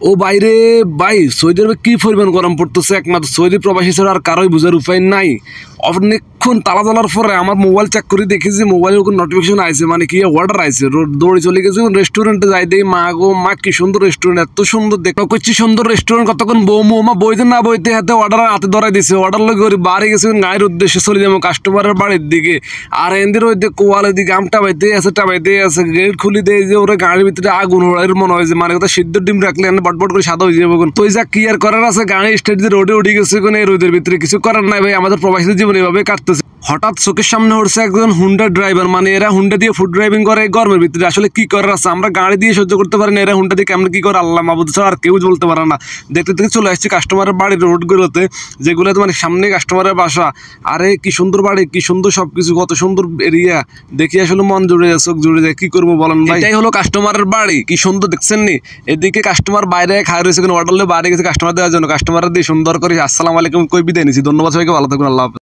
ও বাইরে ভাই, সৌদি আরবে কি পরিমাণ গরম পড়তেছে, একমাত্র সৌদি প্রবাসী ছাড়া আর কারোই বোঝার উপায় নাই। অনেকক্ষণ তালা তোলার পরে আমার মোবাইল চেক করে দেখেছি, মোবাইলের কোনো নোটিফিকেশন আইছে, মানে কি অর্ডার আইছে। দৌড়ে চলে গেছি রেস্টুরেন্টে, যাই দেই মা গো মা, কি সুন্দর রেস্টুরেন্ট, এত সুন্দর দেখো করছি, সুন্দর রেস্টুরেন্ট। কতক্ষণ বউ মা বইতে না বইতে হাতে অর্ডার হাতে ধরাই দিছে। অর্ডার লগে করে বাড়ি গেছে, গায়ের উদ্দেশ্যে চলে যাবো কাস্টমারের বাড়ির দিকে। আর এদের ওই দিকে কোয়ালের দিকে টাবাইতে আছে, গেট খুলি দেয় যে ওরা গাড়ির ভিতরে আগুন ওড়াইয়ের মনে হয় যে, মানে কথা সিদ্ধ ডিম রাখলে বটবট করে সাদা হয়ে যাবে। তো যা কি আর করার আছে, গাড়ি স্টেট দিয়ে রোডে উঠে গেছে, এই রোদের ভিতরে কিছু করার নাই ভাই। আমাদের প্রবাসীদের জীবন এভাবে কাটতেছে। হঠাৎ চোখের সামনে উঠছে একজন হুন্ডা ড্রাইভার, মানে এরা হুন্ডা দিয়ে ফুড ড্রাইভিং করে এই গরমের ভিতরে। আসলে কি করার আছে, আমরা গাড়ি দিয়ে সহ্য করতে পারি না, এরা হুন্ডা দিয়ে কেমন কি করে আল্লাহ মাহবুদ ছাড়া আর কেউ বলতে পারে না। দেখতে দেখতে চলে আসছে কাস্টমারের বাড়ির রোডগুলোতে, যেগুলোতে মানে সামনে কাস্টমারের বাসা। আরে কি সুন্দর বাড়ি, কি সুন্দর সবকিছু, কত সুন্দর এরিয়া, দেখি আসলে মন জুড়ে যায়, চোখ জুড়ে যায়। কি করবো বলেন ভাই, এটাই হলো কাস্টমারের বাড়ি, কি সুন্দর দেখছেন নি। এদিকে কাস্টমার বাইরে খাই রয়েছে, কোনো অর্ডার বাইরে গেছে কাস্টমার দেওয়ার জন্য, কাস্টমার দিয়ে সুন্দর করে আসসালামু আলাইকুম কই বিদায় নিছি। ধন্যবাদ সবাইকে, ভালো থাকবেন, আল্লাহ হাফেজ।